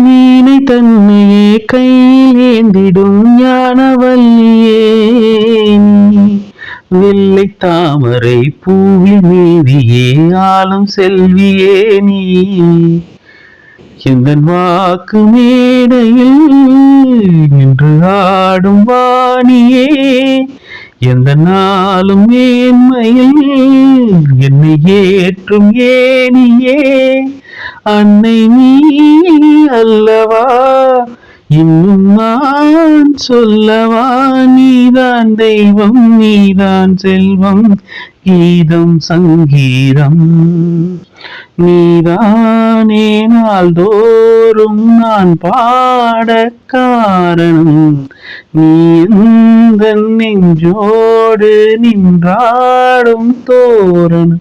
வீணை தன்னையே கையில் ஏந்திடும் ஞானவல்லியே வெள்ளை தாமரை பூவில் மீதியே ஆளும் செல்வியே நீ எந்தன் வாக்கு மேடையில் நின்று ஆடும் வாணியே எந்த நாளும் மேன்மையில் என்னை ஏற்றும் ஏனியே அன்னை நீ அல்லவா இன்னும் நான் சொல்லவா நீதான் தெய்வம் நீதான் செல்வம் கீதம் சங்கீதம் நீதானே நாள்தோறும் நான் பாட காரணம் நீ எந்த நெஞ்சோடு நின்றாடும் தோரணம்